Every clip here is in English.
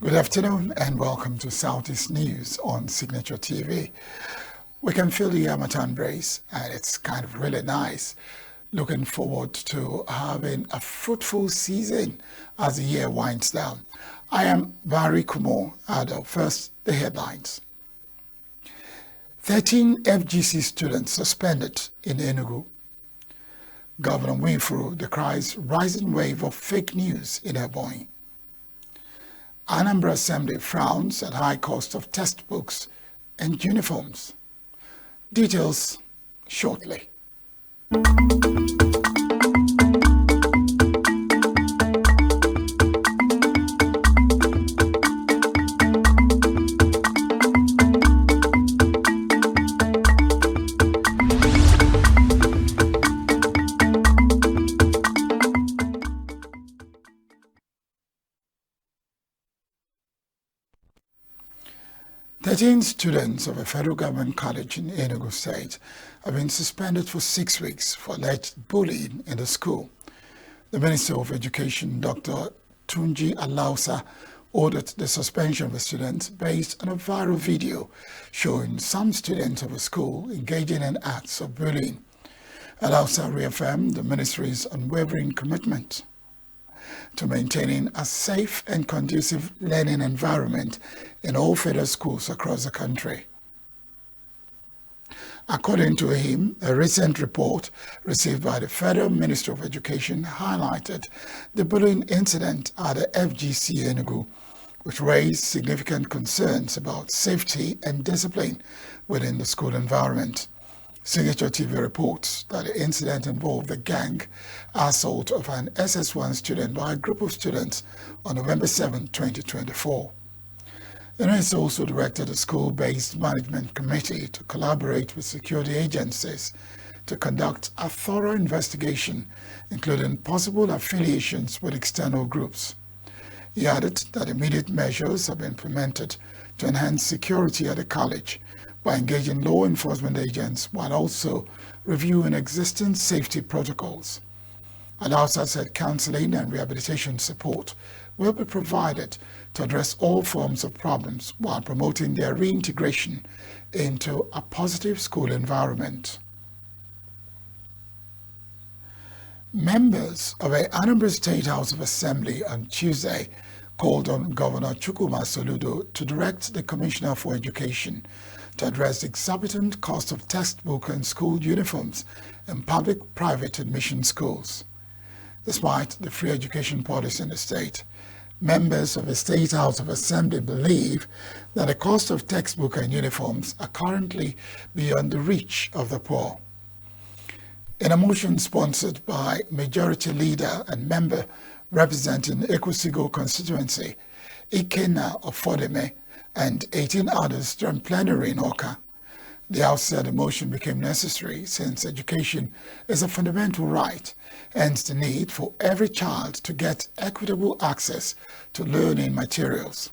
Good afternoon and welcome to Southeast News on Signature TV. We can feel the Harmattan breeze and it's kind of really nice. Looking forward to having a fruitful season as the year winds down. I am Barry Kumo Ado. First, the headlines. 13 FGC students suspended in Enugu. Governor Winfrey decries rising wave of fake news in Ebonyi. Anambra Assembly frowns at high cost of textbooks and uniforms. Details shortly. 13 students of a federal government college in Enugu State have been suspended for 6 weeks for alleged bullying in the school. The Minister of Education, Dr. Tunji Alausa, ordered the suspension of the students based on a viral video showing some students of a school engaging in acts of bullying. Alausa reaffirmed the ministry's unwavering commitment to maintaining a safe and conducive learning environment in all federal schools across the country. According to him, a recent report received by the Federal Ministry of Education highlighted the bullying incident at the FGC Enugu, which raised significant concerns about safety and discipline within the school environment. Signature TV reports that the incident involved the gang assault of an SS1 student by a group of students on November 7, 2024. The minister also directed a school-based management committee to collaborate with security agencies to conduct a thorough investigation, including possible affiliations with external groups. He added that immediate measures have been implemented to enhance security at the college by engaging law enforcement agents while also reviewing existing safety protocols. Alausa said counseling and rehabilitation support will be provided to address all forms of problems while promoting their reintegration into a positive school environment. Members of the Anambra State House of Assembly on Tuesday called on Governor Chukwuma Soludo to direct the Commissioner for Education to address the exorbitant cost of textbook and school uniforms in public-private admission schools. Despite the free education policy in the state, members of the State House of Assembly believe that the cost of textbook and uniforms are currently beyond the reach of the poor. In a motion sponsored by Majority Leader and member representing Ekwusigo constituency, Ikenna Ofodeme, and 18 others during plenary in Oka, the House said the motion became necessary since education is a fundamental right, hence the need for every child to get equitable access to learning materials.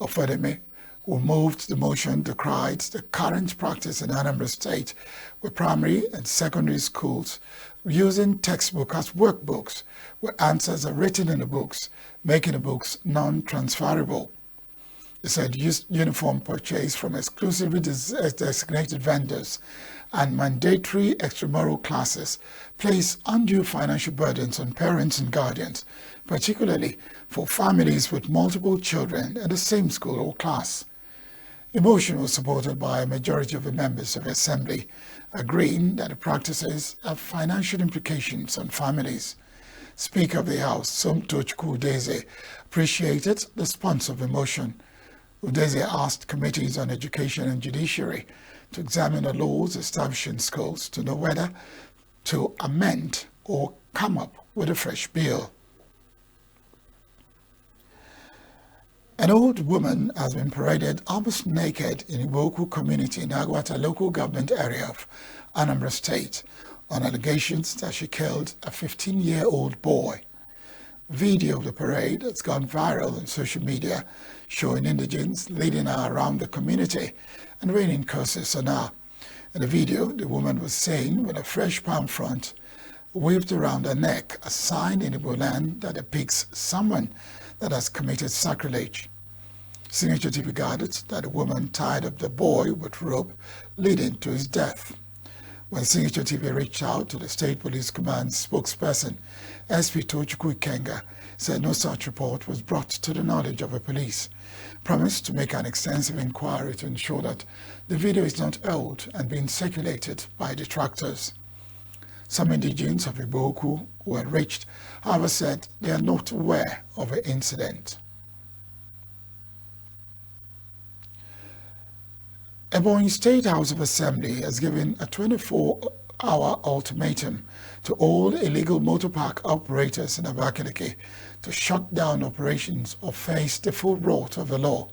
Ofodeme, who moved the motion, decried the current practice in Anambra State with primary and secondary schools using textbooks as workbooks where answers are written in the books, making the books non-transferable. He said uniform purchase from exclusively designated vendors and mandatory extramural classes place undue financial burdens on parents and guardians, particularly for families with multiple children in the same school or class. The motion was supported by a majority of the members of the Assembly, agreeing that the practices have financial implications on families. Speaker of the House, Somtochukwu Udeze, appreciated the sponsor of the motion. Udeze asked committees on education and judiciary to examine the laws establishing schools to know whether to amend or come up with a fresh bill. An old woman has been paraded almost naked in Iwoku community in Agwata local government area of Anambra State on allegations that she killed a 15-year-old boy. Video of the parade has gone viral on social media, showing indigents leading her around the community and raining curses on her. In the video, the woman was seen with a fresh palm front waved around her neck, a sign in Igbo land that depicts someone that has committed sacrilege. Signature TV gathered that the woman tied up the boy with rope, leading to his death. When Signature TV reached out to the State Police Command spokesperson, SP Tochukwu Ikenga said no such report was brought to the knowledge of the police, promised to make an extensive inquiry to ensure that the video is not old and being circulated by detractors. Some indigenes of Igboukwu who were reached, however, said they are not aware of the incident. Ebonyi State House of Assembly has given a 24-hour ultimatum to all illegal motor park operators in Abakaliki to shut down operations or face the full wrath of the law.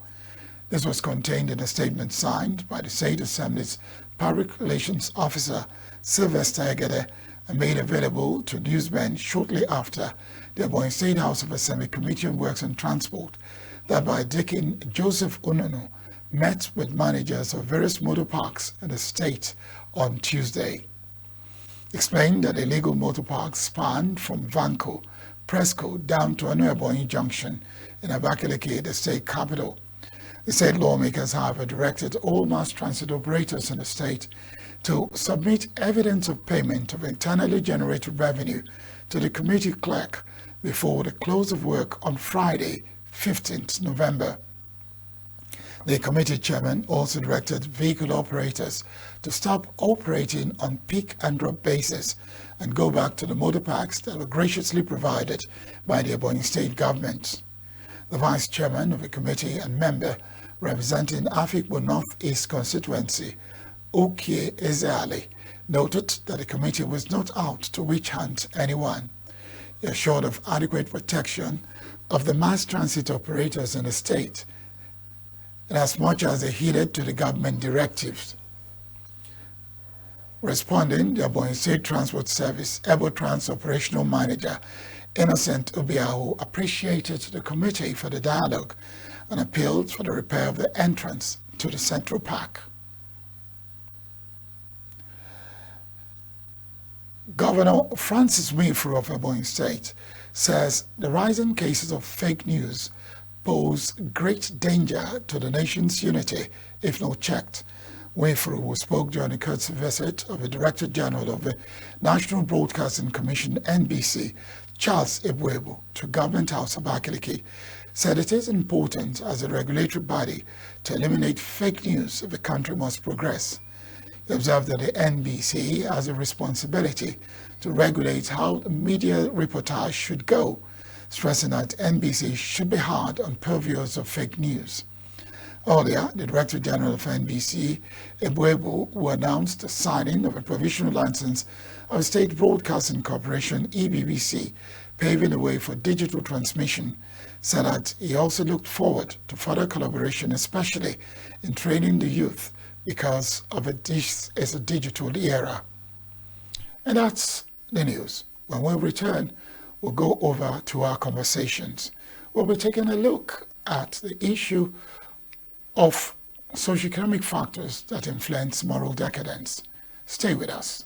This was contained in a statement signed by the State Assembly's Public Relations Officer, Sylvester Egede, and made available to newsmen shortly after the Ebonyi State House of Assembly Committee on Works and Transport, led by Deacon Joseph Ununu, met with managers of various motor parks in the state on Tuesday. Explained that illegal motor parks spanned from Vanco, Presco down to Anu-Ebonyi Junction in Abakaliki, the state capital. The state lawmakers, however, directed all mass transit operators in the state to submit evidence of payment of internally generated revenue to the committee clerk before the close of work on Friday, 15th November. The committee chairman also directed vehicle operators to stop operating on pick and drop basis and go back to the motor parks that were graciously provided by the Ebonyi state government. The vice chairman of the committee and member representing Afikpo North-East constituency, Okie Ezeali, noted that the committee was not out to witch hunt anyone. He assured of adequate protection of the mass transit operators in the state, and as much as they heeded to the government directives. Responding, the Ebonyi State Transport Service, Ebotrans Operational Manager, Innocent Obiahu, appreciated the committee for the dialogue and appealed for the repair of the entrance to the Central Park. Governor Francis Winfrey of Ebonyi State says the rising cases of fake news pose great danger to the nation's unity if not checked. Winfrey, who spoke during the courtesy visit of the Director General of the National Broadcasting Commission, NBC, Charles Ebuebo, to Government House Abakaliki, said it is important as a regulatory body to eliminate fake news if the country must progress. He observed that the NBC has a responsibility to regulate how media reportage should go, stressing that NBC should be hard on purveyors of fake news. Earlier, the Director General of NBC, Ebuebo, who announced the signing of a provisional license of State Broadcasting Corporation, EBBC, paving the way for digital transmission, said that he also looked forward to further collaboration, especially in training the youth, because of this is a digital era. And that's the news. When we return, we'll go over to our conversations. We'll be taking a look at the issue of socioeconomic factors that influence moral decadence. Stay with us.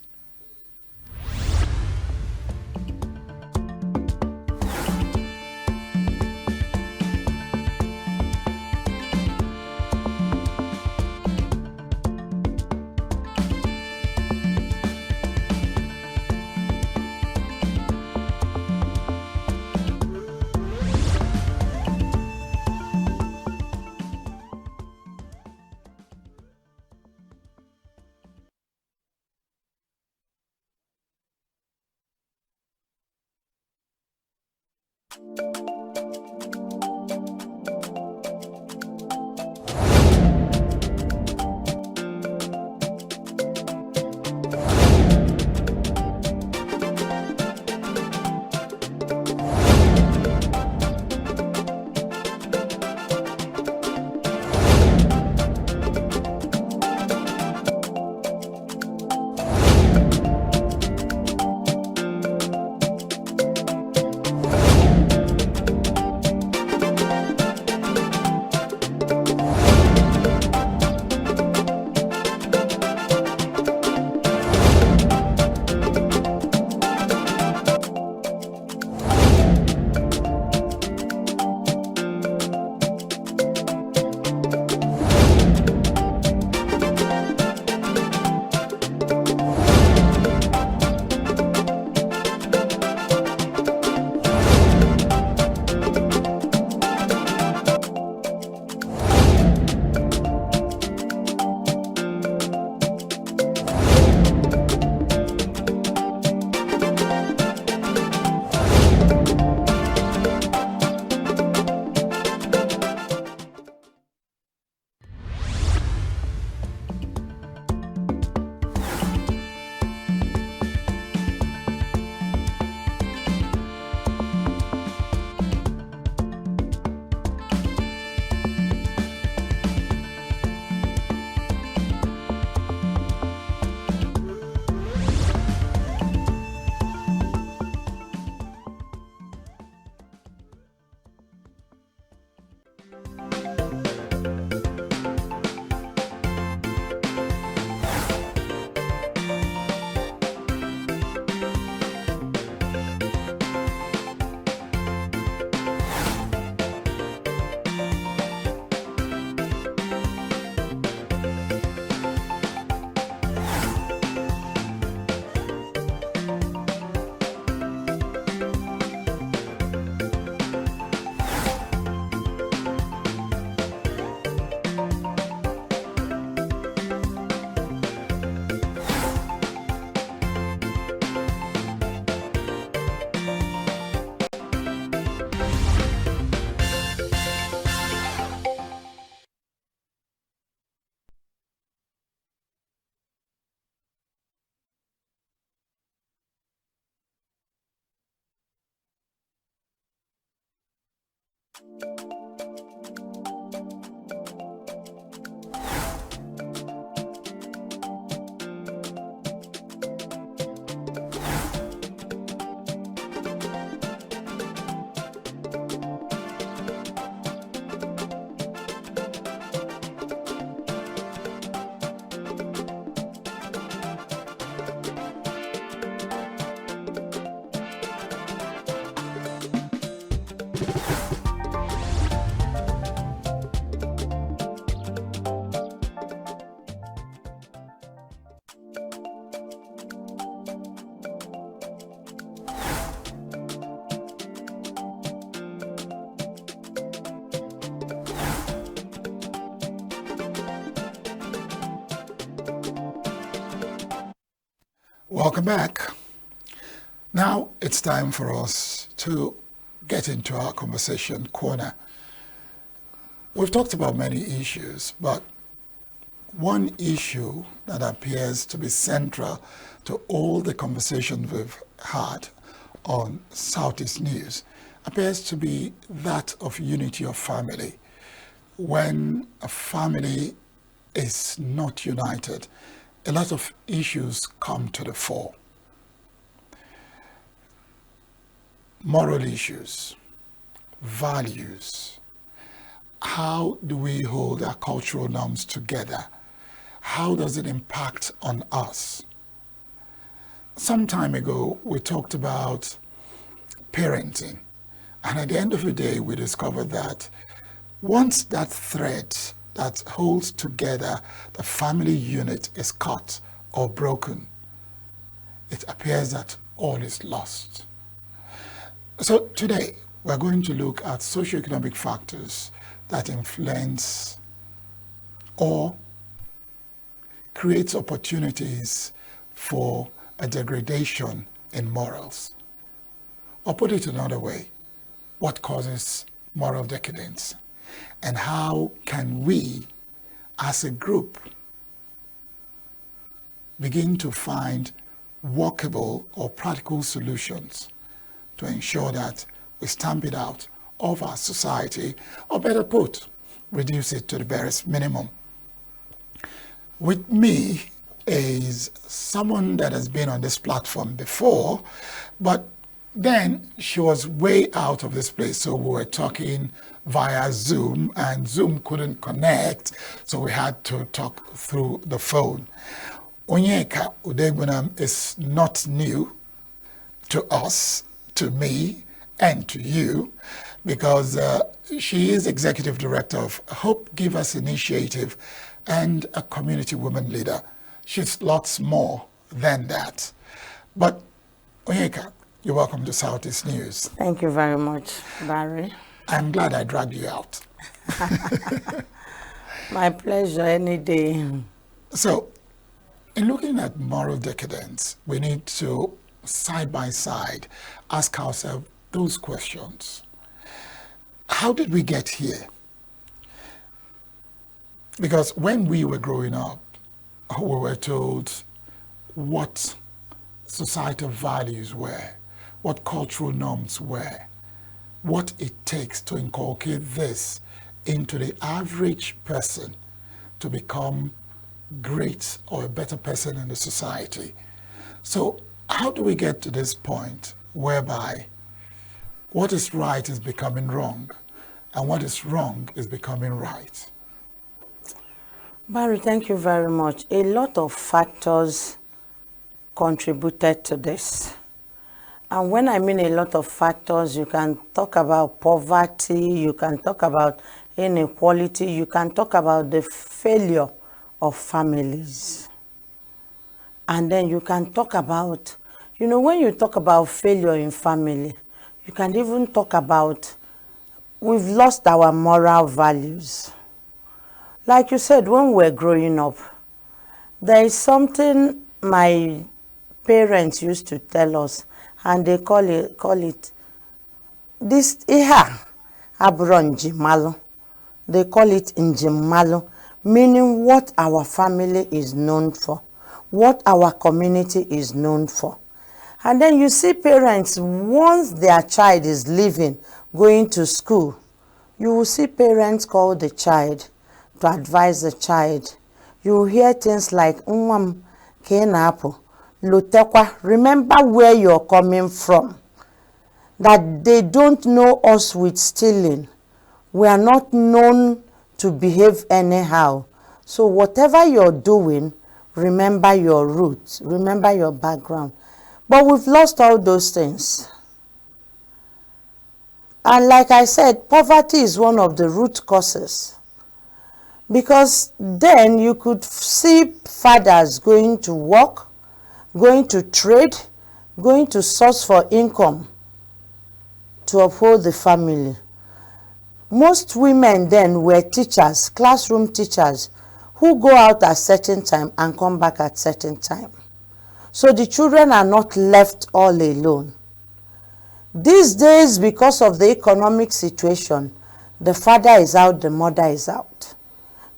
Welcome back. Now it's time for us to get into our conversation corner. We've talked about many issues, but one issue that appears to be central to all the conversations we've had on Southeast News appears to be that of unity of family. When a family is not united, a lot of issues come to the fore. Moral issues, values. How do we hold our cultural norms together? How does it impact on us? Some time ago, we talked about parenting. And at the end of the day, we discovered that once that thread that holds together the family unit is cut or broken, it appears that all is lost. So today, we're going to look at socioeconomic factors that influence or creates opportunities for a degradation in morals. Or put it another way, what causes moral decadence? And how can we, as a group, begin to find workable or practical solutions to ensure that we stamp it out of our society, or better put, reduce it to the barest minimum. With me is someone that has been on this platform before, but then she was way out of this place, so we were talking via Zoom, and Zoom couldn't connect, so we had to talk through the phone. Onyeka Udegbunam is not new to us, to me, and to you, because she is Executive Director of Hope Givers Initiative and a community woman leader. She's lots more than that. But Onyeka, you're welcome to Southeast News. Thank you very much, Barry. I'm glad I dragged you out. My pleasure, any day. So, in looking at moral decadence, we need to, side by side, ask ourselves those questions. How did we get here? Because when we were growing up, we were told what societal values were, what cultural norms were, what it takes to inculcate this into the average person to become great or a better person in the society. So how do we get to this point whereby what is right is becoming wrong and what is wrong is becoming right? Barry, thank you very much. A lot of factors contributed to this. And when I mean a lot of factors, you can talk about poverty, you can talk about inequality, you can talk about the failure of families. And then you can talk about, when you talk about failure in family, you can even talk about we've lost our moral values. Like you said, when we're growing up, there is something my parents used to tell us, and they call it this iha abronjimalo. They call it injimalo, meaning what our family is known for, what our community is known for. And then you see parents, once their child is leaving, going to school, You will see parents call the child to advise the child. You will hear things like, Kenapo, Lutekwa, remember where you're coming from. That they don't know us with stealing. We are not known to behave anyhow. So whatever you're doing, remember your roots, remember your background. But we've lost all those things. And like I said, poverty is one of the root causes. Because then you could see fathers going to work, going to trade, going to source for income to uphold the family. Most women then were teachers, classroom teachers, who go out at certain time and come back at certain time. So the children are not left all alone. These days, because of the economic situation, the father is out, the mother is out.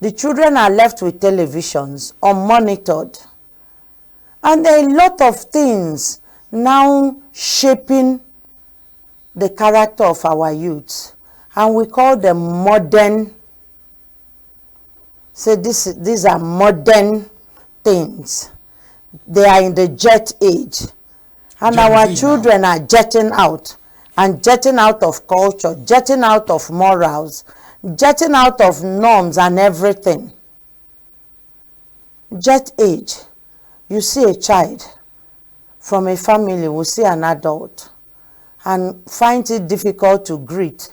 The children are left with televisions, unmonitored. And there are a lot of things now shaping the character of our youth. And we call them modern. So these are modern things. They are in the jet age. And our children are jetting out. And jetting out of culture, jetting out of morals, jetting out of norms and everything. Jet age. You see a child from a family will see an adult and find it difficult to greet.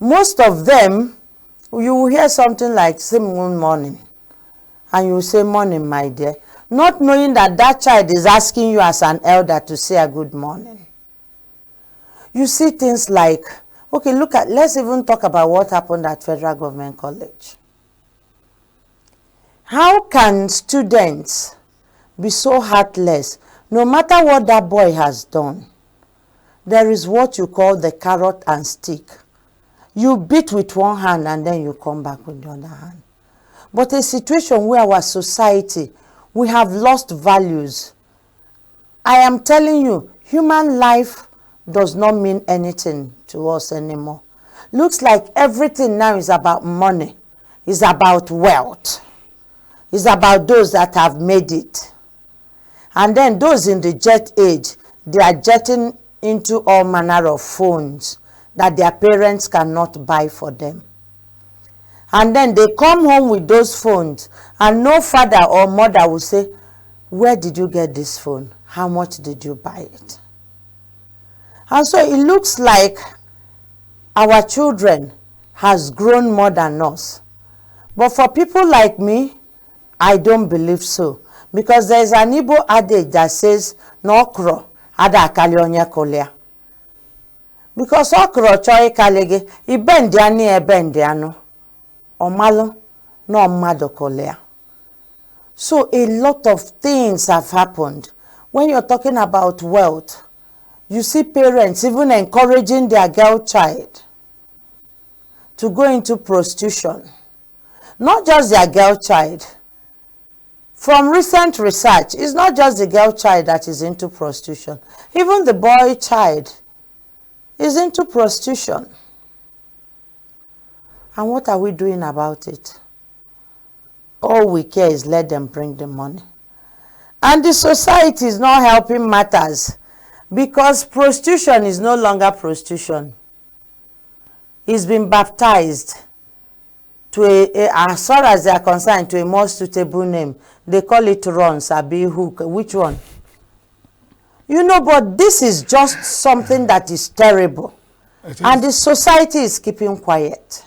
Most of them, you will hear something like, say good morning. And you will say, morning, my dear. Not knowing that that child is asking you as an elder to say a good morning. You see things like, okay, let's even talk about what happened at Federal Government College. How can students be so heartless? No matter what that boy has done, there is what you call the carrot and stick. You beat with one hand and then you come back with the other hand. But a situation where our society, we have lost values. I am telling you, human life does not mean anything to us anymore. Looks like everything now is about money, is about wealth, is about those that have made it. And then those in the jet age, they are jetting into all manner of phones that their parents cannot buy for them. And then they come home with those phones and no father or mother will say, where did you get this phone? How much did you buy it? And so it looks like our children has grown more than us. But for people like me, I don't believe so. Because there is an Igbo adage that says, no okro, ada akali onye kolea. Because okro choy kalege, ibendiani ebendiano. Omalo, no mado kolea. So a lot of things have happened. When you're talking about wealth, you see parents even encouraging their girl child to go into prostitution. Not just their girl child. From recent research, it's not just the girl child that is into prostitution. Even the boy child is into prostitution. And what are we doing about it? All we care is let them bring the money. And the society is not helping matters because prostitution is no longer prostitution. It's been baptized to as far as they are concerned, to a more suitable name. They call it run, sabi, hook. Which one? You know, but this is just something that is terrible. And the society is keeping quiet.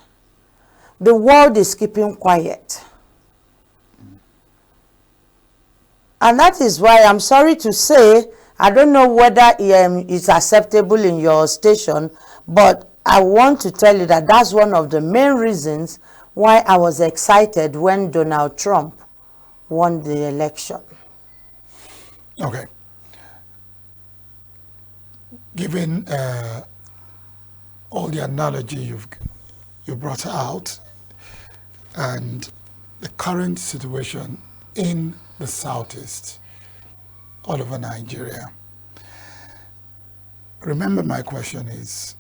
The world is keeping quiet. And that is why I'm sorry to say, I don't know whether it's acceptable in your station, but I want to tell you that that's one of the main reasons why I was excited when Donald Trump won the election. Okay. Given all the analogy you brought out and the current situation in the Southeast, all over Nigeria, remember my question is,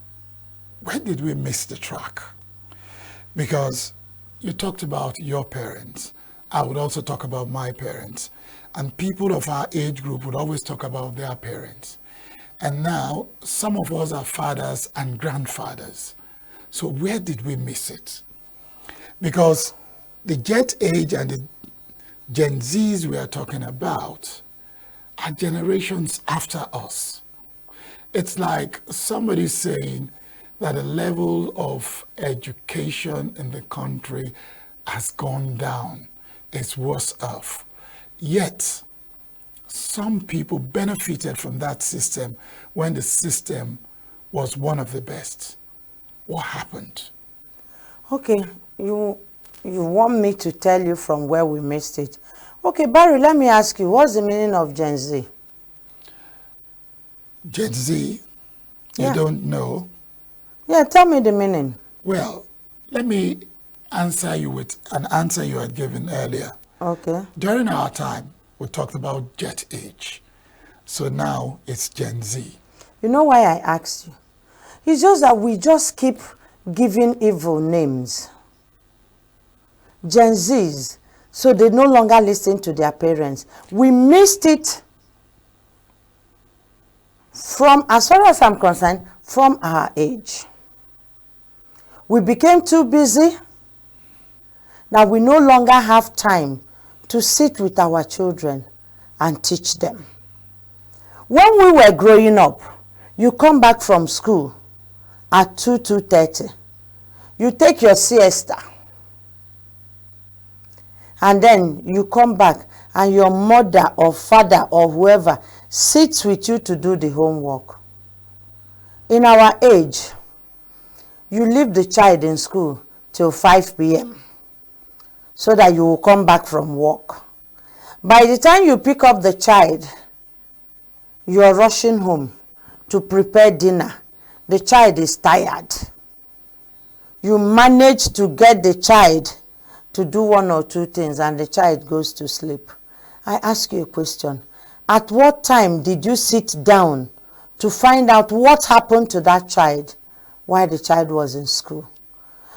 where did we miss the track? Because you talked about your parents. I would also talk about my parents. And people of our age group would always talk about their parents. And now some of us are fathers and grandfathers. So where did we miss it? Because the Jet Age and the Gen Zs we are talking about are generations after us. It's like somebody saying that the level of education in the country has gone down. It's worse off. Yet, some people benefited from that system when the system was one of the best. What happened? Okay, you want me to tell you from where we missed it. Okay, Barry, let me ask you, what's the meaning of Gen Z? Gen Z, Yeah. you don't know? Yeah, tell me the meaning. Well, let me answer you with an answer you had given earlier. Okay. During our time, we talked about Jet Age. So now it's Gen Z. You know why I asked you? It's just that we just keep giving evil names. Gen Zs, so they no longer listen to their parents. We missed it from, as far as I'm concerned, from our age. We became too busy that we no longer have time to sit with our children and teach them. When we were growing up, you come back from school at 2:30. You take your siesta. And then you come back and your mother or father or whoever sits with you to do the homework. In our age, you leave the child in school till 5 p.m. so that you will come back from work. By the time you pick up the child, you are rushing home to prepare dinner. The child is tired. You manage to get the child to do one or two things and the child goes to sleep. I ask you a question. At what time did you sit down to find out what happened to that child while the child was in school?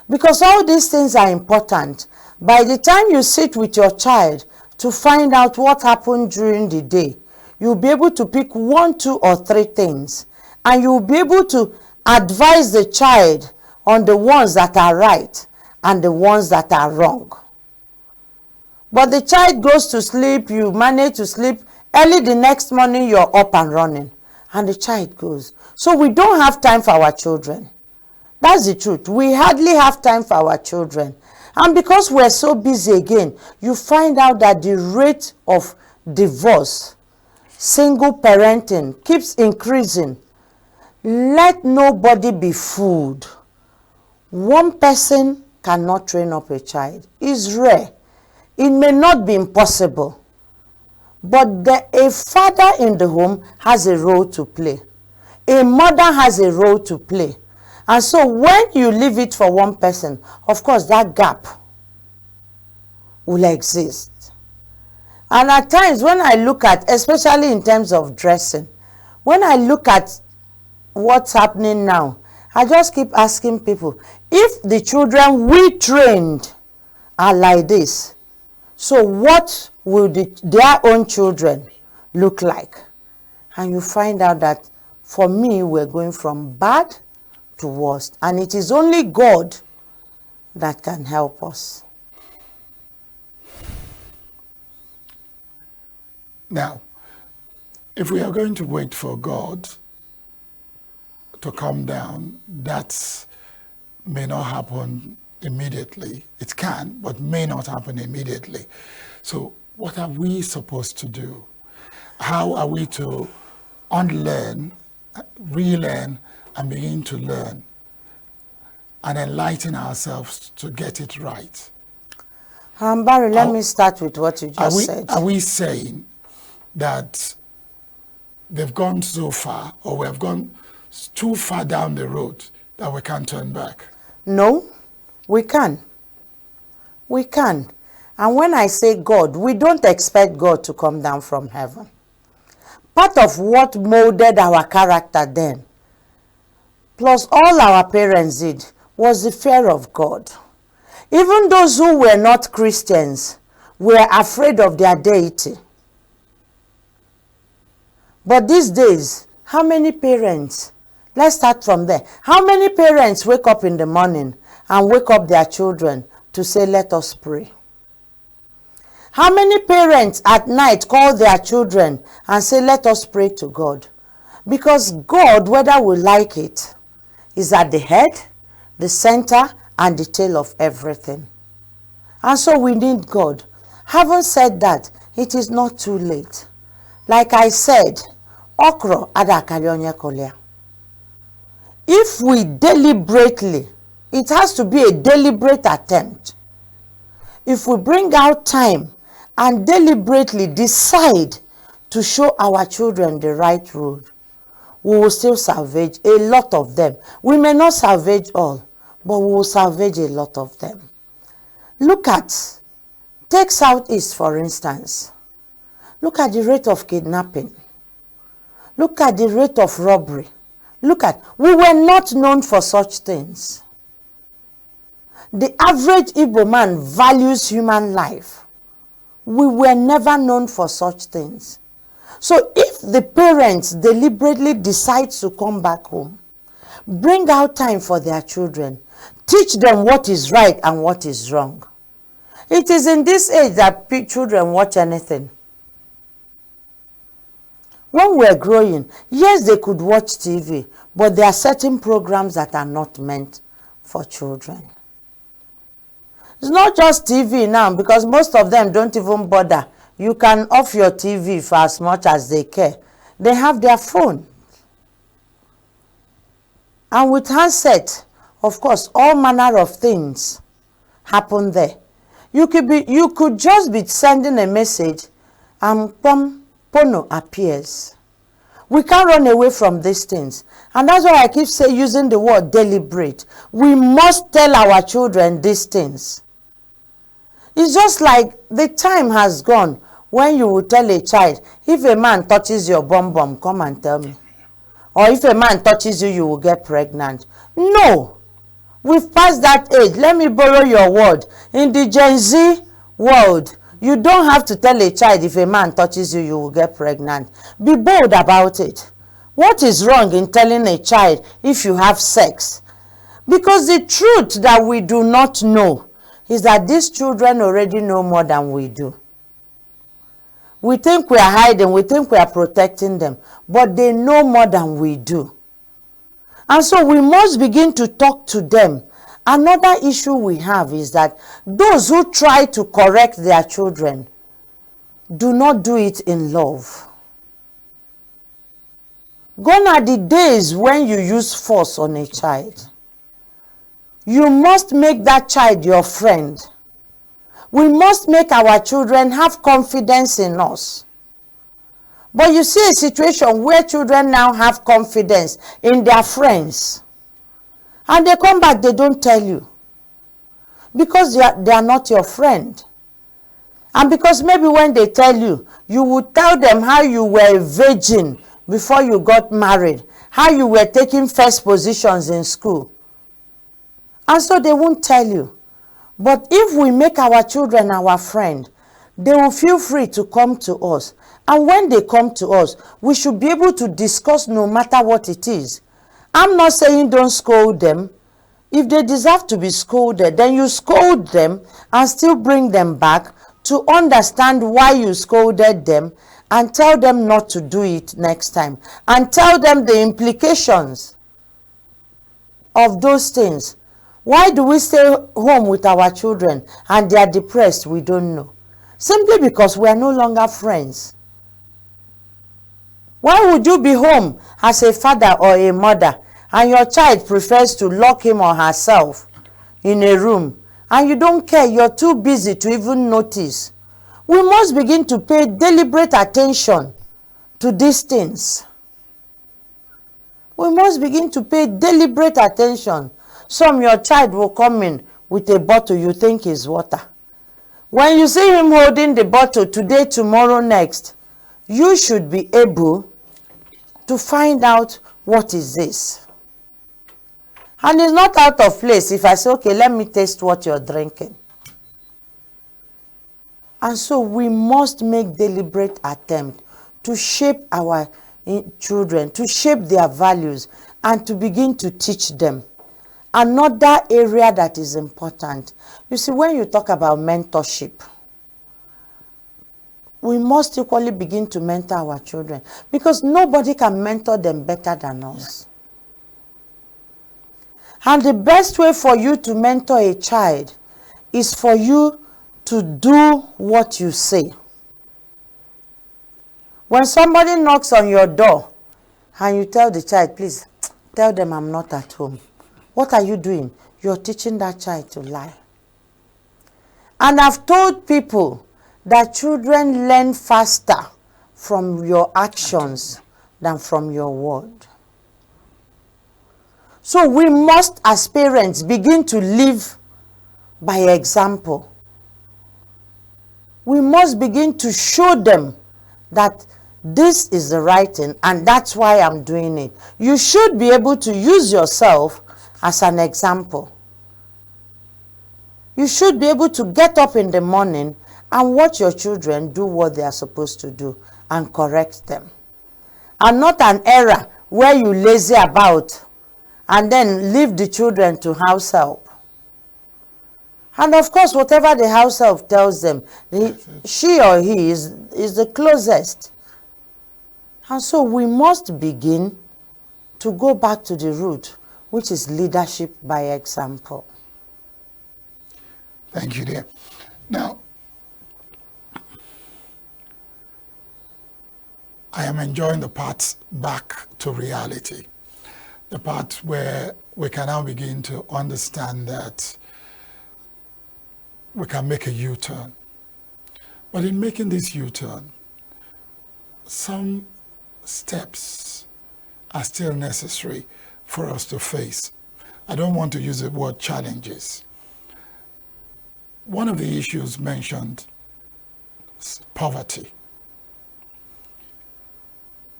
Because all these things are important. By the time you sit with your child to find out what happened during the day, you'll be able to pick 1, 2, or 3 things. And you'll be able to advise the child on the ones that are right and the ones that are wrong. But the child goes to sleep, you manage to sleep, early the next morning you're up and running, and the child goes. So we don't have time for our children. That's the truth. We hardly have time for our children. And because we're so busy again, you find out that the rate of divorce, single parenting keeps increasing. Let nobody be fooled. One person cannot train up a child. It's rare. It may not be impossible. But a father in the home has a role to play. A mother has a role to play. And so when you leave it for one person, of course that gap will exist. And at times when I look at, especially in terms of dressing, when I look at what's happening now, I just keep asking people, if the children we trained are like this, so what will their own children look like? And you find out that for me, we're going from bad to worst. And it is only God that can help us. Now, if we are going to wait for God to come down, that may not happen immediately. It can, but may not happen immediately. So what are we supposed to do? How are we to unlearn, relearn, and begin to learn and enlighten ourselves to get it right? Barry, let me start with what you just said. Are we saying that they've gone so far, or we have gone too far down the road that we can't turn back? No, we can. We can. And when I say God, we don't expect God to come down from heaven. Part of what molded our character then, plus all our parents did, was the fear of God. Even those who were not Christians were afraid of their deity. But these days, how many parents, let's start from there, how many parents wake up in the morning and wake up their children to say, let us pray? How many parents at night call their children and say, let us pray to God? Because God, whether we like it, is at the head, the center, and the tail of everything. And so we need God. Having said that, it is not too late. Like I said, okro adakalionye kolea. If we deliberately, it has to be a deliberate attempt. If we bring out time and deliberately decide to show our children the right road, we will still salvage a lot of them. We may not salvage all, but we will salvage a lot of them. Look at, take Southeast for instance. Look at the rate of kidnapping. Look at the rate of robbery. Look at, we were not known for such things. The average Igbo man values human life. We were never known for such things. So if the parents deliberately decide to come back home, bring out time for their children, teach them what is right and what is wrong. It is in this age that children watch anything. When we were growing, yes, they could watch TV, but there are certain programs that are not meant for children. It's not just TV now, because most of them don't even bother. You can off your TV for as much as they care. They have their phone. And with handset, of course, all manner of things happen there. You could just be sending a message and Pono appears. We can't run away from these things. And that's why I keep using the word deliberate. We must tell our children these things. It's just like the time has gone when you will tell a child, if a man touches your bum, come and tell me. Or if a man touches you, you will get pregnant. No. We've passed that age. Let me borrow your word. In the Gen Z world, you don't have to tell a child if a man touches you, you will get pregnant. Be bold about it. What is wrong in telling a child if you have sex? Because the truth that we do not know is that these children already know more than we do. We think we are hiding, we think we are protecting them, but they know more than we do. And so we must begin to talk to them. Another issue we have is that those who try to correct their children do not do it in love. Gone are the days when you use force on a child. You must make that child your friend. We must make our children have confidence in us. But you see a situation where children now have confidence in their friends. And they come back, they don't tell you. Because they are not your friend. And because maybe when they tell you, you would tell them how you were a virgin before you got married. How you were taking first positions in school. And so they won't tell you. But if we make our children our friend, they will feel free to come to us. And when they come to us, we should be able to discuss no matter what it is. I'm not saying don't scold them. If they deserve to be scolded, then you scold them and still bring them back to understand why you scolded them and tell them not to do it next time. And tell them the implications of those things. Why do we stay home with our children and they are depressed? We don't know. Simply because we are no longer friends. Why would you be home as a father or a mother and your child prefers to lock him or herself in a room and you don't care, you're too busy to even notice? We must begin to pay deliberate attention to these things. We must begin to pay deliberate attention. Your child will come in with a bottle you think is water. When you see him holding the bottle today, tomorrow, next, you should be able to find out what is this. And it's not out of place if I say, okay, let me taste what you're drinking. And so we must make deliberate attempt to shape our children, to shape their values, and to begin to teach them. Another area that is important, you see, when you talk about mentorship, we must equally begin to mentor our children, because nobody can mentor them better than us. And the best way for you to mentor a child is for you to do what you say. When somebody knocks on your door and you tell the child, please tell them I'm not at home, what are you doing? You're teaching that child to lie. And I've told people that children learn faster from your actions than from your word. So we must, as parents, begin to live by example. We must begin to show them that this is the right thing and that's why I'm doing it. You should be able to use yourself as an example. You should be able to get up in the morning and watch your children do what they are supposed to do and correct them. And not an era where you lazy about and then leave the children to house help. And of course, whatever the house help tells them, she or he is the closest. And so we must begin to go back to the root, which is leadership by example. Thank you, dear. Now, I am enjoying the part back to reality, the part where we can now begin to understand that we can make a U-turn. But in making this U-turn, some steps are still necessary for us to face. I don't want to use the word challenges. One of the issues mentioned is poverty.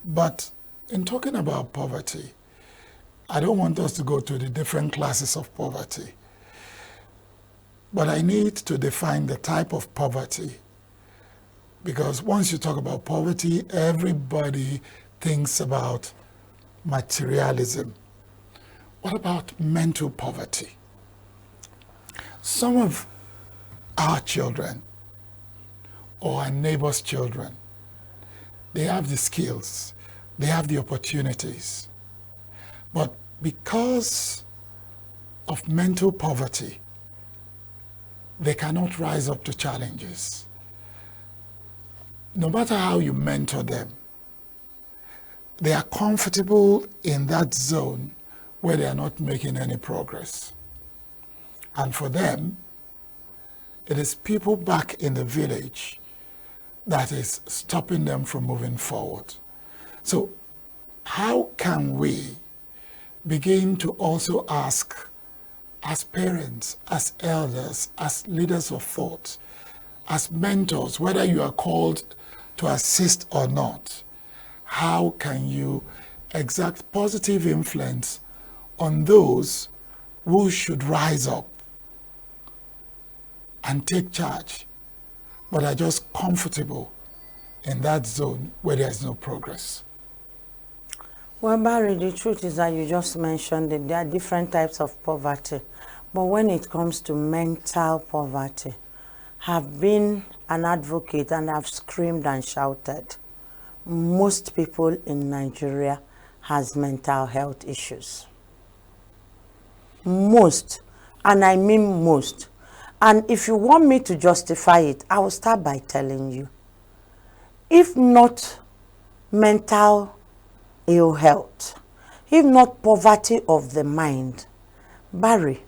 But in talking about poverty, I don't want us to go to the different classes of poverty. But I need to define the type of poverty, because once you talk about poverty, everybody thinks about materialism. What about mental poverty? Some of our children or our neighbors' children, they have the skills, they have the opportunities, but because of mental poverty, they cannot rise up to challenges. No matter how you mentor them, they are comfortable in that zone where they are not making any progress. And for them, it is people back in the village that is stopping them from moving forward. So how can we begin to also ask, as parents, as elders, as leaders of thought, as mentors, whether you are called to assist or not, how can you exert positive influence on those who should rise up and take charge, but are just comfortable in that zone where there's no progress? Well, Barry, the truth is that you just mentioned that there are different types of poverty. But when it comes to mental poverty, I've been an advocate and I've screamed and shouted. Most people in Nigeria has mental health issues. Most, and I mean most. And if you want me to justify it, I will start by telling you, if not mental ill health, if not poverty of the mind, Barry,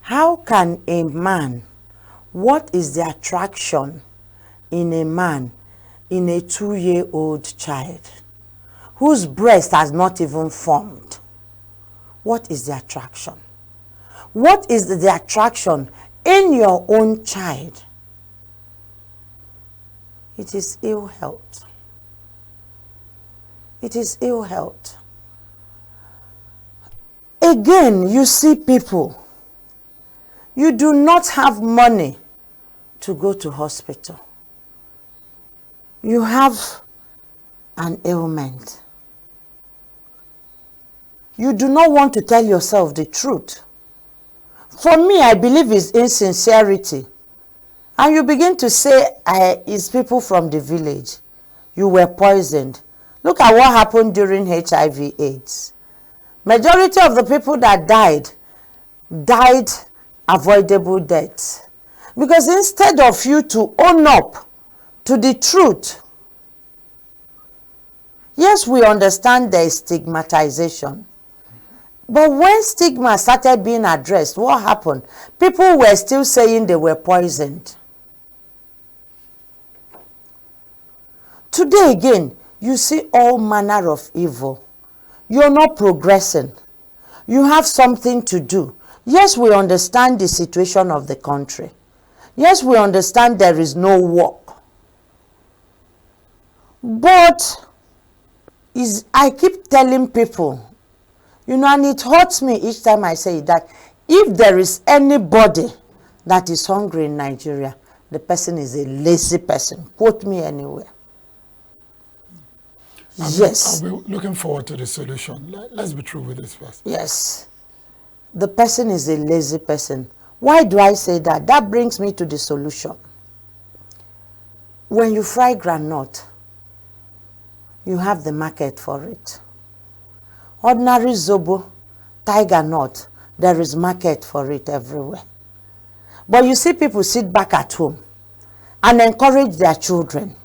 how can a man, what is the attraction in a man in a 2-year-old child whose breast has not even formed? What is the attraction? What is the attraction in your own child? It is ill health. It is ill health. A again, you see people, you do not have money to go to hospital. You have an ailment. You do not want to tell yourself the truth. For me, I believe it's insincerity. And you begin to say, it's people from the village. You were poisoned. Look at what happened during HIV/AIDS. Majority of the people that died avoidable deaths. Because instead of you to own up to the truth, yes, we understand there is stigmatization. But when stigma started being addressed, what happened? People were still saying they were poisoned. Today again, you see all manner of evil. You're not progressing. You have something to do. Yes, we understand the situation of the country. Yes, we understand there is no work. But I keep telling people, you know, and it hurts me each time I say that if there is anybody that is hungry in Nigeria, the person is a lazy person. Quote me anywhere. Yes. I'll be looking forward to the solution. Let's be true with this first. Yes. The person is a lazy person. Why do I say that? That brings me to the solution. When you fry groundnut, you have the market for it. Ordinary zobo, tiger nut, there is market for it everywhere. But you see people sit back at home and encourage their children.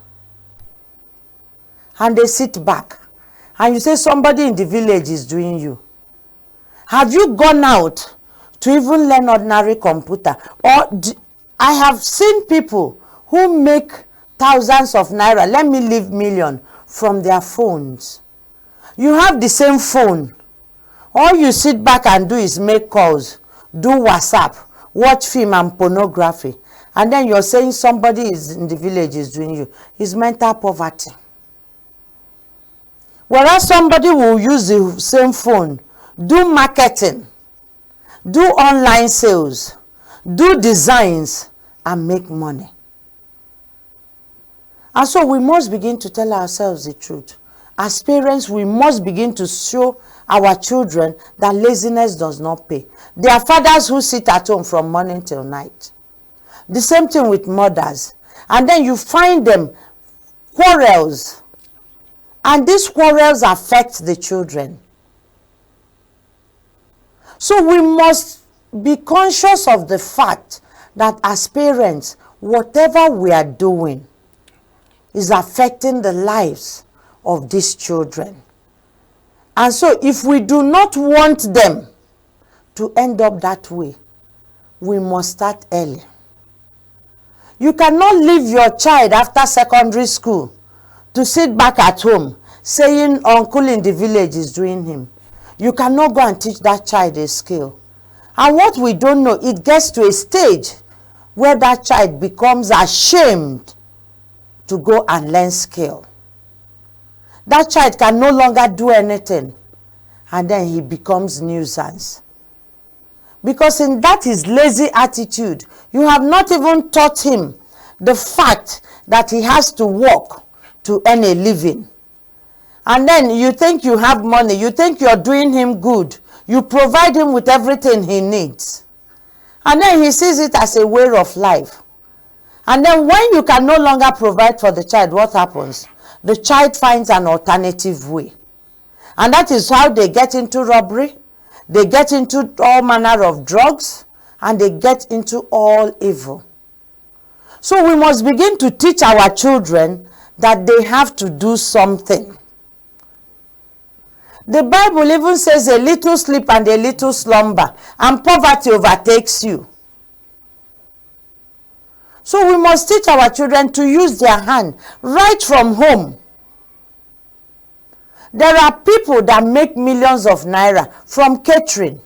And they sit back. And you say somebody in the village is doing you. Have you gone out to even learn ordinary computer? Or I have seen people who make thousands of naira, let me leave million, from their phones. You have the same phone. All you sit back and do is make calls, do WhatsApp, watch film and pornography. And then you're saying somebody is in the village is doing you. It's mental poverty. Whereas somebody will use the same phone, do marketing, do online sales, do designs, and make money. And so we must begin to tell ourselves the truth. As parents, we must begin to show our children that laziness does not pay. There are fathers who sit at home from morning till night. The same thing with mothers. And then you find them quarrels. And these quarrels affect the children. So we must be conscious of the fact that as parents, whatever we are doing is affecting the lives of these children. And so if we do not want them to end up that way, we must start early. You cannot leave your child after secondary school to sit back at home saying uncle in the village is doing him. You cannot go and teach that child a skill. And what we don't know, it gets to a stage where that child becomes ashamed to go and learn skill. That child can no longer do anything, and then he becomes nuisance. Because in that his lazy attitude, you have not even taught him the fact that he has to work to earn a living. And then you think you have money, you think you're doing him good, you provide him with everything he needs. And then he sees it as a way of life. And then when you can no longer provide for the child, what happens? The child finds an alternative way. And that is how they get into robbery, they get into all manner of drugs, and they get into all evil. So we must begin to teach our children that they have to do something. The Bible even says a little sleep and a little slumber, and poverty overtakes you. So we must teach our children to use their hand right from home. There are people that make millions of naira from catering.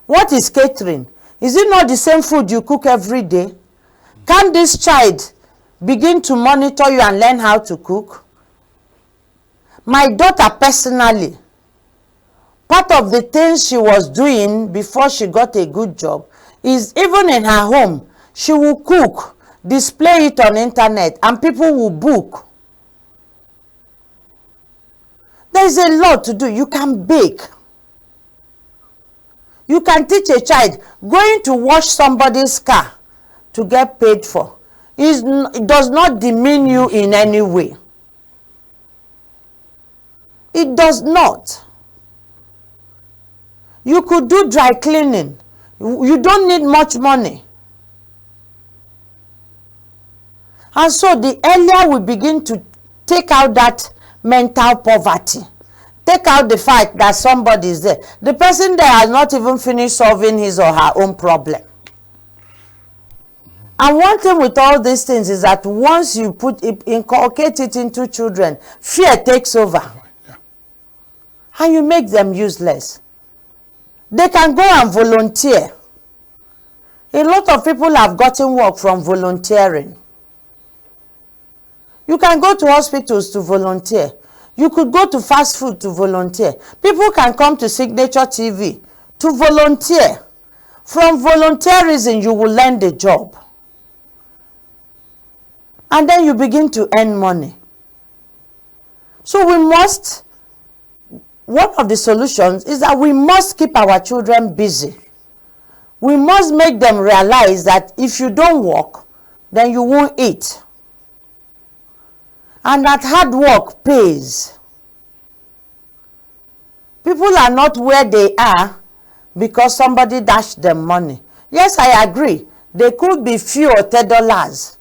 What is catering? Is it not the same food you cook every day? Can this child begin to monitor you and learn how to cook? My daughter personally Part of the things she was doing before she got a good job is even in her home, she will cook, display it on internet, and people will book. There's a lot to do. You can bake. You can teach a child. Going to wash somebody's car to get paid for it does not demean you in any way. It does not. You could do dry cleaning. You don't need much money. And so the earlier we begin to take out that mental poverty, take out the fact that somebody is there, the person there has not even finished solving his or her own problem. And one thing with all these things is that once you inculcate it into children, fear takes over. Yeah. And you make them useless. They can go and volunteer. A lot of people have gotten work from volunteering. You can go to hospitals to volunteer. You could go to fast food to volunteer. People can come to Signature TV to volunteer. From volunteerism, you will learn the job. And then you begin to earn money. So we must, one of the solutions is that we must keep our children busy. We must make them realize that if you don't work, then you won't eat. And that hard work pays. People are not where they are because somebody dashed them money. Yes, I agree. They could be few or $10.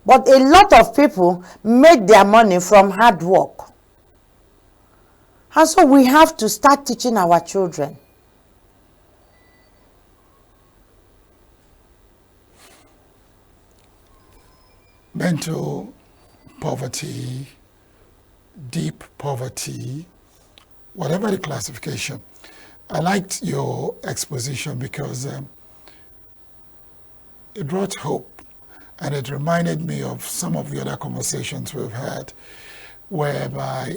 But a lot of people made their money from hard work. And so we have to start teaching our children. Mental poverty, deep poverty, whatever the classification. I liked your exposition because it brought hope. And it reminded me of some of the other conversations we've had, whereby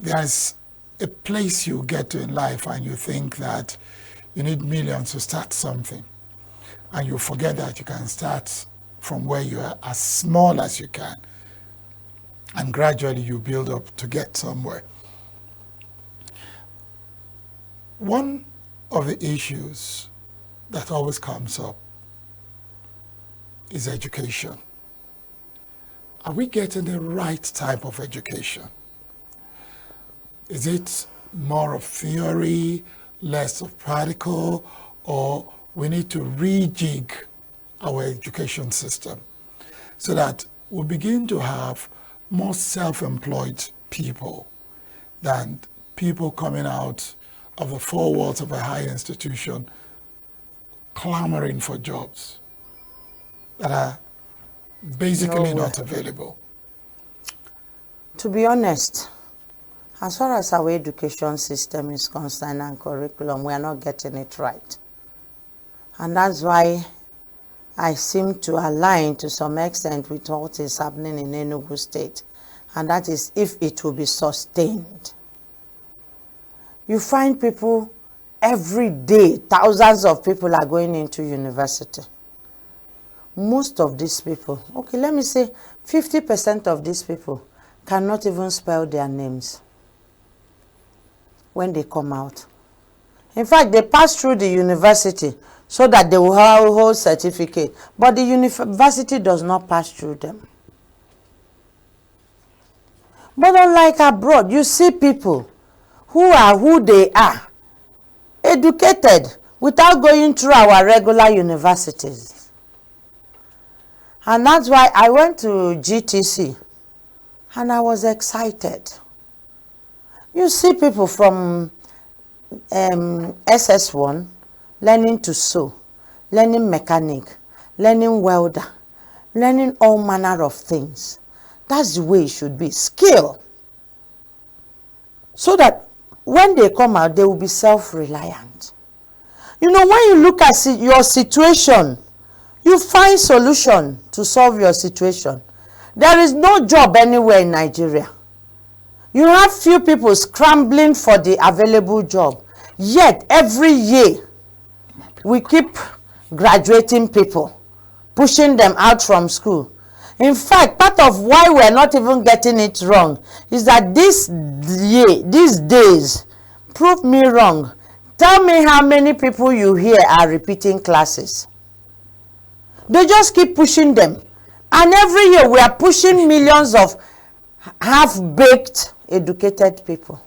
there's a place you get to in life and you think that you need millions to start something. And you forget that you can start from where you are, as small as you can. And gradually you build up to get somewhere. One of the issues that always comes up is education. Are we getting the right type of education? Is it more of theory, less of practical, or we need to rejig our education system so that we begin to have more self-employed people than people coming out of the four walls of a higher institution clamoring for jobs that are basically not available? To be honest, as far as our education system is concerned and curriculum, we are not getting it right. And that's why I seem to align to some extent with what is happening in Enugu State. And that is if it will be sustained. You find people every day, thousands of people are going into university. Most of these people, okay, let me say 50% of these people cannot even spell their names when they come out. In fact, they pass through the university so that they will have a whole certificate, but the university does not pass through them. But unlike abroad, you see people who are who they are, educated without going through our regular universities. And that's why I went to GTC and I was excited. You see people from SS1 learning to sew, learning mechanic, learning welder, learning all manner of things. That's the way it should be. Skill. So that when they come out, they will be self-reliant. You know, when you look at your situation, you find solution to solve your situation. There is no job anywhere in Nigeria. You have few people scrambling for the available job. Yet, every year, we keep graduating people, pushing them out from school. In fact, part of why we're not even getting it wrong is that these days, prove me wrong. Tell me how many people you hear are repeating classes. They just keep pushing them. And every year we are pushing millions of half-baked, educated people.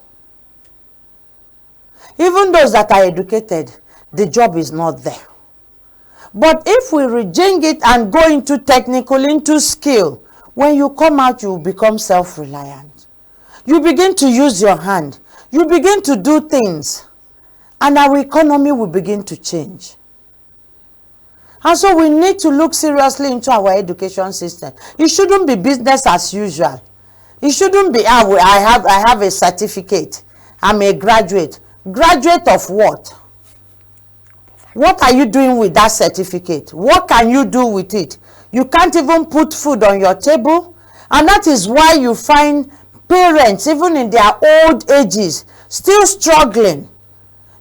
Even those that are educated, the job is not there. But if we rejig it and go into technical, into skill, when you come out, you become self-reliant. You begin to use your hand. You begin to do things. And our economy will begin to change. And so we need to look seriously into our education system. It shouldn't be business as usual. It shouldn't be, I have a certificate. I'm a graduate. Graduate of what? What are you doing with that certificate? What can you do with it? You can't even put food on your table. And that is why you find parents, even in their old ages, still struggling.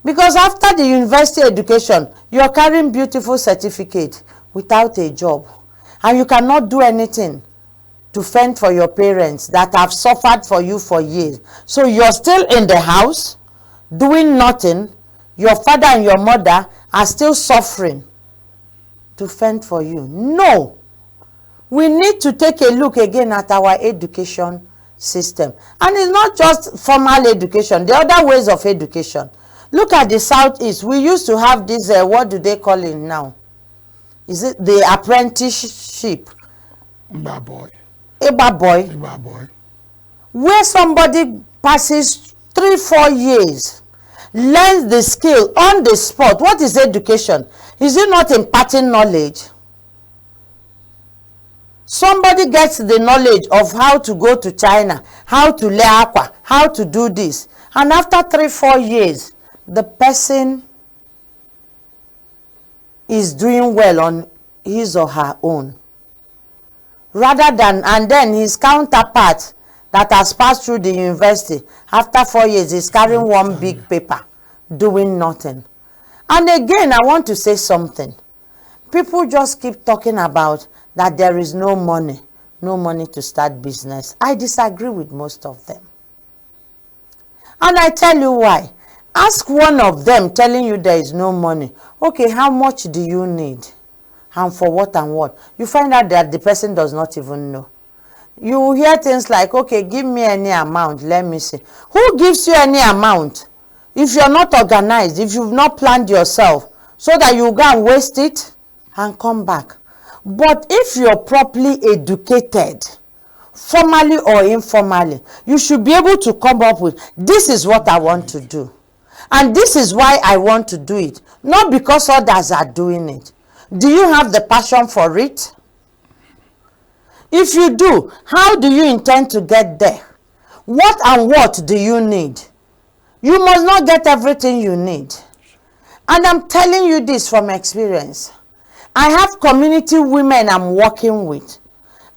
Because after the university education, you're carrying beautiful certificate without a job. And you cannot do anything to fend for your parents that have suffered for you for years. So you're still in the house, doing nothing. Your father and your mother are still suffering to fend for you. No. We need to take a look again at our education system. And it's not just formal education, the other ways of education. Look at the Southeast. We used to have this, what do they call it now? Is it the apprenticeship? Iba boy. Iba boy. Iba boy. Where somebody passes 3-4 years, learns the skill on the spot. What is education? Is it not imparting knowledge? Somebody gets the knowledge of how to go to China, how to lay aqua, how to do this. And after 3-4 years, the person is doing well on his or her own. Rather than, and then his counterpart that has passed through the university, after 4 years, is carrying one big paper, doing nothing. And again, I want to say something. People just keep talking about that there is no money to start business. I disagree with most of them. And I tell you why. Ask one of them telling you there is no money. Okay, how much do you need? And for what and what? You find out that the person does not even know. You hear things like, okay, give me any amount, let me see. Who gives you any amount? If you're not organized, if you've not planned yourself, so that you go and waste it and come back. But if you're properly educated, formally or informally, you should be able to come up with, this is what I want to do. And this is why I want to do it. Not because others are doing it. Do you have the passion for it? If you do, how do you intend to get there? What and what do you need? You must not get everything you need. And I'm telling you this from experience. I have community women I'm working with.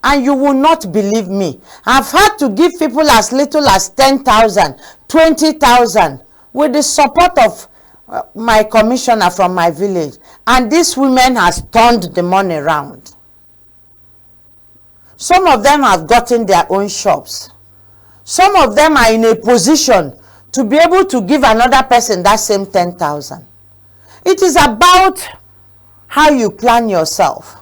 And you will not believe me. I've had to give people as little as 10,000, 20,000 with the support of my commissioner from my village. And this woman has turned the money around. Some of them have gotten their own shops. Some of them are in a position to be able to give another person that same 10,000. It is about how you plan yourself.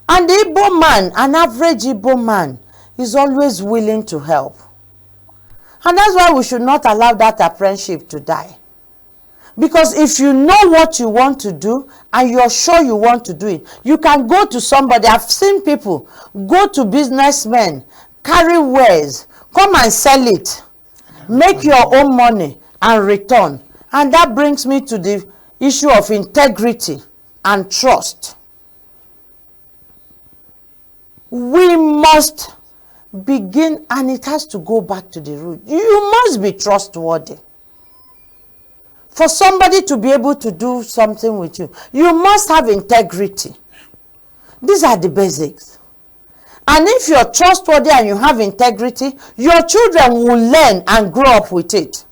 And the Igbo man, an average Igbo man, is always willing to help. And that's why we should not allow that apprenticeship to die. Because if you know what you want to do and you're sure you want to do it, you can go to somebody. I've seen people go to businessmen, carry wares, come and sell it, make your own money and return. And that brings me to the issue of integrity and trust. We must begin, and it has to go back to the root. You must be trustworthy. For somebody to be able to do something with you, you must have integrity. These are the basics. And if you're trustworthy and you have integrity, your children will learn and grow up with it.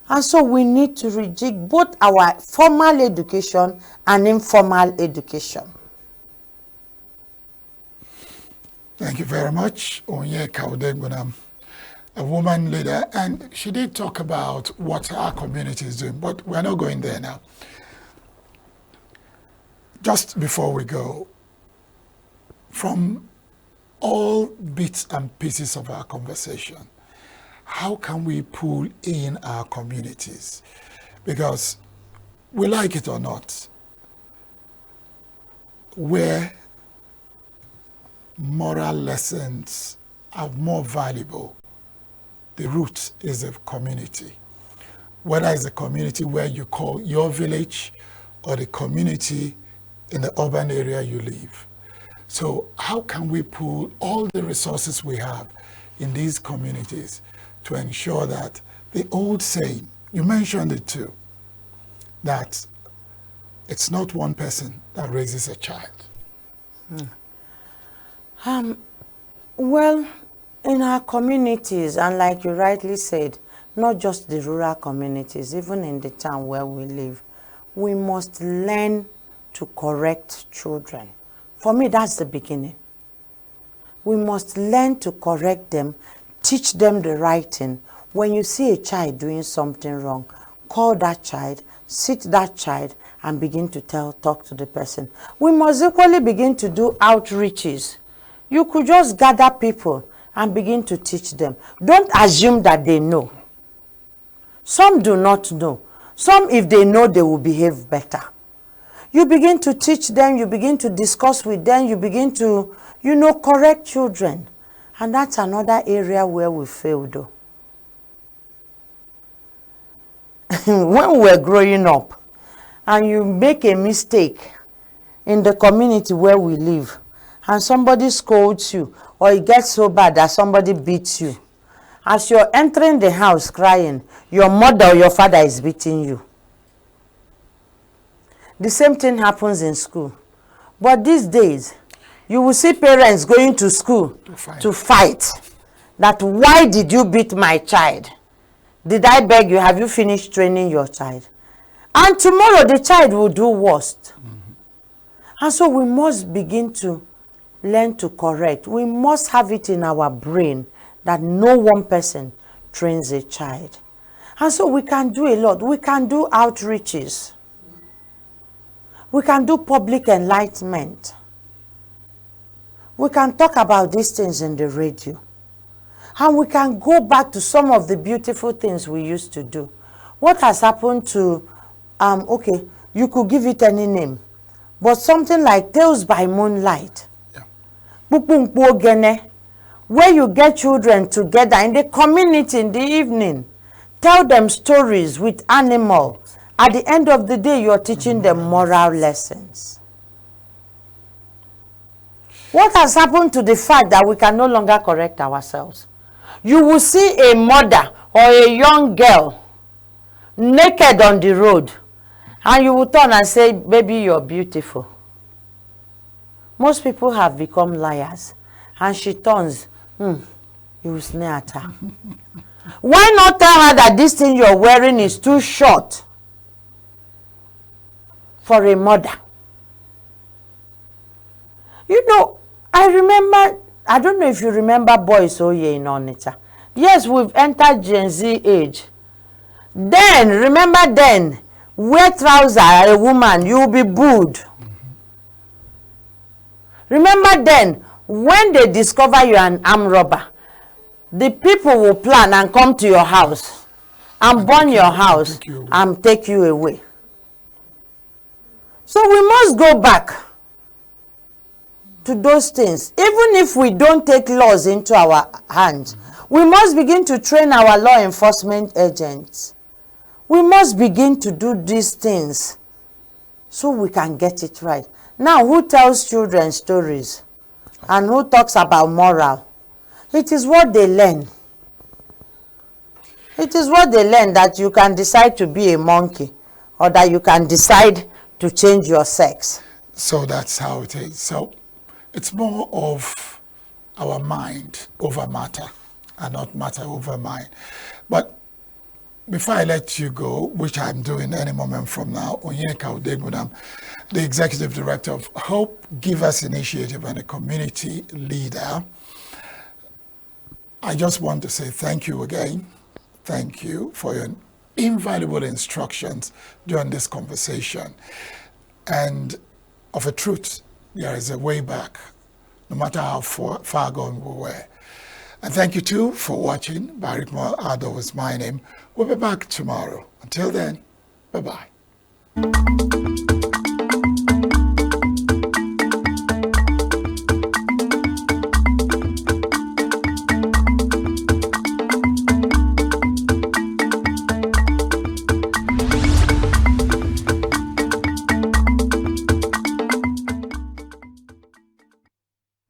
And so we need to rejig both our formal education and informal education. Thank you very much, Onye Kaudengunam, a woman leader, and she did talk about what our community is doing, but we're not going there now. Just before we go, from all bits and pieces of our conversation, how can we pull in our communities? Because we like it or not, where moral lessons are more valuable, the root is a community. Whether it's a community where you call your village or the community in the urban area you live. So how can we pull all the resources we have in these communities to ensure that the old saying, you mentioned it too, that it's not one person that raises a child? Well, in our communities, and like you rightly said, not just the rural communities, even in the town where we live, we must learn to correct children. For me, that's the beginning. We must learn to correct them, teach them the right thing. When you see a child doing something wrong, call that child, sit that child, and begin to talk to the person. We must equally begin to do outreaches. You could just gather people and begin to teach them. Don't assume that they know. Some do not know. Some, if they know, they will behave better. You begin to teach them, you begin to discuss with them, you begin to, correct children. And that's another area where we fail though. When we were growing up, and you make a mistake in the community where we live, and somebody scolds you, or it gets so bad that somebody beats you, as you're entering the house crying, your mother or your father is beating you. The same thing happens in school. But these days, you will see parents going to school to fight. That why did you beat my child? Did I beg you? Have you finished training your child? And tomorrow the child will do worst. And so we must begin to learn to correct. We must have it in our brain that no one person trains a child. And so we can do a lot. We can do outreaches. We can do public enlightenment. We can talk about these things in the radio. And we can go back to some of the beautiful things we used to do. What has happened to, okay, you could give it any name, but something like Tales by Moonlight. Yeah. Where you get children together in the community in the evening, tell them stories with animals. At the end of the day, you're teaching them moral lessons. What has happened to the fact that we can no longer correct ourselves? You will see a mother or a young girl naked on the road, and you will turn and say, baby, you're beautiful. Most people have become liars, and she turns, you will sneer at her. Why not tell her that this thing you're wearing is too short for a mother? I remember, I don't know if you remember Boys Oye in Onitsha. Yes, we've entered Gen Z age. Then, remember then, wear trousers, a woman, you will be booed. Remember then, when they discover you're an armed robber, the people will plan and come to your house and burn your house and take you away. So we must go back to those things. Even if we don't take laws into our hands, we must begin to train our law enforcement agents. We must begin to do these things so we can get it right. Now, who tells children stories and who talks about moral? It is what they learn. It is what they learn, that you can decide to be a monkey or that you can decide to change your sex. So that's how it is. So it's more of our mind over matter and not matter over mind. But before I let you go, which I'm doing any moment from now, Onyeka Odegbunam, the Executive Director of Hope Givers Initiative and a community leader, I just want to say thank you again. Thank you for your invaluable instructions during this conversation. And of a truth, there is a way back, no matter how far gone we were. And thank you too for watching. Barikmal Ado is my name. We'll be back tomorrow. Until then, bye-bye.